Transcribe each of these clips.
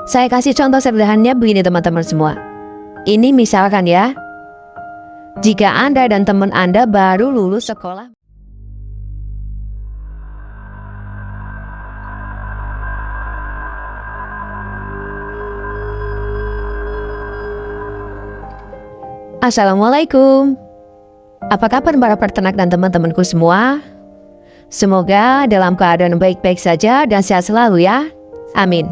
Saya kasih contoh sederhananya begini teman-teman semua. Ini misalkan ya, jika Anda dan teman Anda baru lulus sekolah. Assalamualaikum. Apa kabar para peternak dan teman-temanku semua? Semoga dalam keadaan baik-baik saja dan sehat selalu ya. Amin.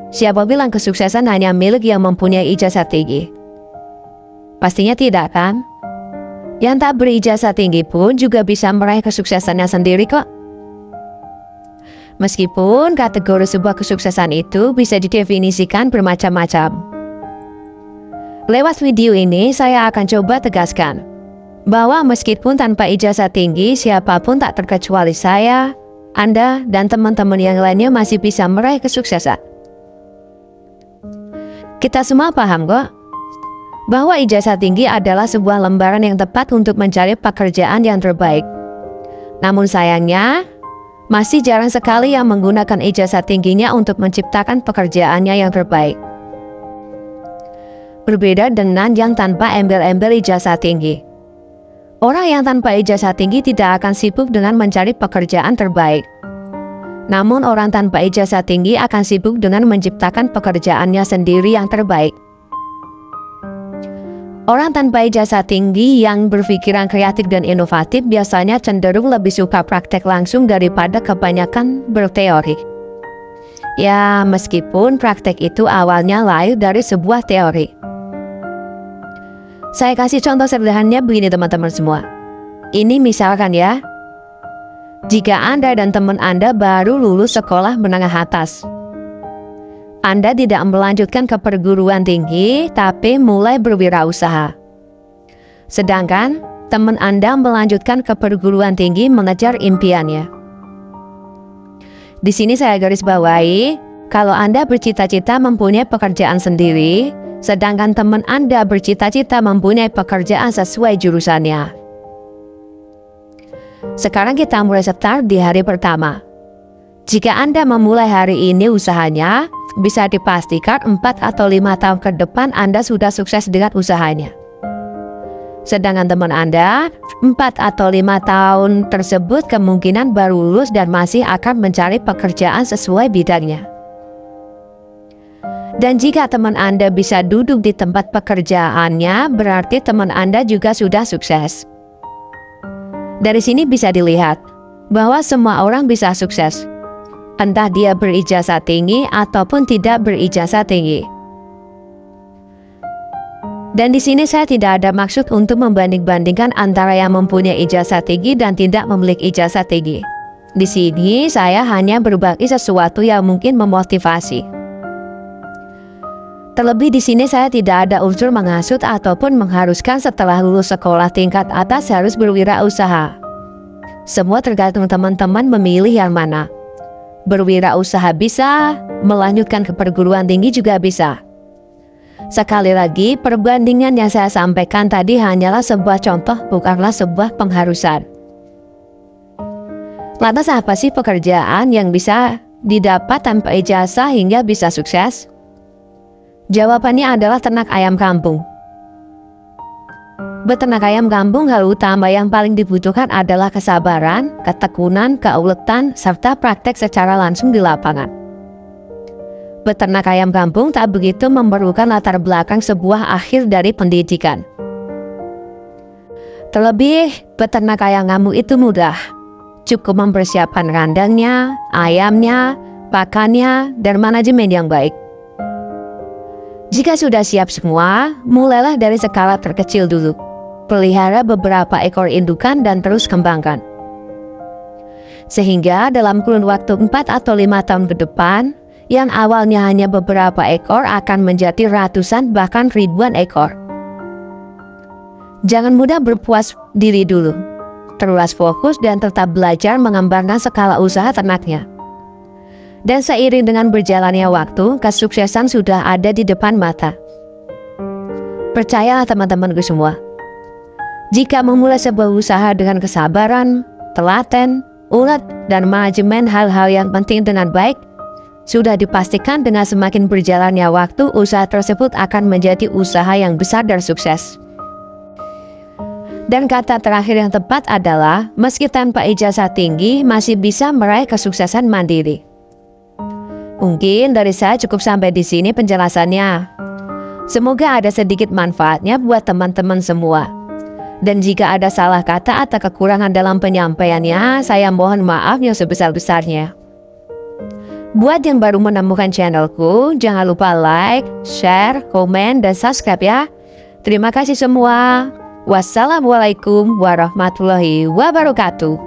Siapa bilang kesuksesan hanya milik yang mempunyai ijazah tinggi? Pastinya tidak kan? Yang tak berijazah tinggi pun juga bisa meraih kesuksesannya sendiri kok. Meskipun kategori sebuah kesuksesan itu bisa didefinisikan bermacam-macam. Lewat video ini saya akan coba tegaskan bahwa meskipun tanpa ijazah tinggi, siapapun tak terkecuali saya, Anda, dan teman-teman yang lainnya masih bisa meraih kesuksesan. Kita semua paham kok bahwa ijazah tinggi adalah sebuah lembaran yang tepat untuk mencari pekerjaan yang terbaik. Namun sayangnya, masih jarang sekali yang menggunakan ijazah tingginya untuk menciptakan pekerjaannya yang terbaik. Berbeda dengan yang tanpa embel-embel ijazah tinggi. Orang yang tanpa ijazah tinggi tidak akan sibuk dengan mencari pekerjaan terbaik. Namun orang tanpa ijazah tinggi akan sibuk dengan menciptakan pekerjaannya sendiri yang terbaik. Orang tanpa ijazah tinggi yang berpikiran kreatif dan inovatif biasanya cenderung lebih suka praktek langsung daripada kebanyakan berteori. Ya, meskipun praktek itu awalnya lahir dari sebuah teori. Saya kasih contoh sederhananya begini teman-teman semua. Ini misalkan ya, jika Anda dan teman Anda baru lulus sekolah menengah atas. Anda tidak melanjutkan ke perguruan tinggi, tapi mulai berwirausaha. Sedangkan teman Anda melanjutkan ke perguruan tinggi mengejar impiannya. Di sini saya garis bawahi, kalau Anda bercita-cita mempunyai pekerjaan sendiri, sedangkan teman Anda bercita-cita mempunyai pekerjaan sesuai jurusannya. Sekarang kita mulai start di hari pertama. Jika Anda memulai hari ini usahanya, bisa dipastikan 4 atau 5 tahun ke depan Anda sudah sukses dengan usahanya. Sedangkan teman Anda, 4 atau 5 tahun tersebut kemungkinan baru lulus dan masih akan mencari pekerjaan sesuai bidangnya. Dan jika teman Anda bisa duduk di tempat pekerjaannya, berarti teman Anda juga sudah sukses. Dari sini bisa dilihat bahwa semua orang bisa sukses, entah dia berijazah tinggi ataupun tidak berijazah tinggi. Dan di sini saya tidak ada maksud untuk membanding-bandingkan antara yang mempunyai ijazah tinggi dan tidak memiliki ijazah tinggi. Di sini saya hanya berbagi sesuatu yang mungkin memotivasi. Terlebih di sini saya tidak ada unsur menghasut ataupun mengharuskan setelah lulus sekolah tingkat atas harus berwirausaha. Semua tergantung teman-teman memilih yang mana. Berwirausaha bisa, melanjutkan ke perguruan tinggi juga bisa. Sekali lagi, perbandingan yang saya sampaikan tadi hanyalah sebuah contoh, bukanlah sebuah pengharusan. Lantas apa sih pekerjaan yang bisa didapat tanpa ijazah hingga bisa sukses? Jawabannya adalah ternak ayam kampung. Beternak ayam kampung, hal utama yang paling dibutuhkan adalah kesabaran, ketekunan, keuletan, serta praktek secara langsung di lapangan. Beternak ayam kampung tak begitu memerlukan latar belakang sebuah akhir dari pendidikan. Terlebih, beternak ayam kampung itu mudah. Cukup mempersiapkan kandangnya, ayamnya, pakannya, dan manajemen yang baik. Jika sudah siap semua, mulailah dari skala terkecil dulu. Pelihara beberapa ekor indukan dan terus kembangkan. Sehingga dalam kurun waktu 4 atau 5 tahun ke depan, yang awalnya hanya beberapa ekor akan menjadi ratusan bahkan ribuan ekor. Jangan mudah berpuas diri dulu. Terus fokus dan tetap belajar mengembangkan skala usaha ternaknya. Dan seiring dengan berjalannya waktu, kesuksesan sudah ada di depan mata. Percayalah teman-temanku semua. Jika memulai sebuah usaha dengan kesabaran, telaten, ulet, dan manajemen hal-hal yang penting dengan baik, Sudah dipastikan dengan semakin berjalannya waktu, usaha tersebut akan menjadi usaha yang besar dan sukses. Dan kata terakhir yang tepat adalah, meski tanpa ijazah tinggi, masih bisa meraih kesuksesan mandiri. Mungkin dari saya cukup sampai di sini penjelasannya. Semoga ada sedikit manfaatnya buat teman-teman semua. Dan jika ada salah kata atau kekurangan dalam penyampaiannya, saya mohon maaf yang sebesar-besarnya. Buat yang baru menemukan channelku, jangan lupa like, share, komen, dan subscribe ya. Terima kasih semua. Wassalamualaikum warahmatullahi wabarakatuh.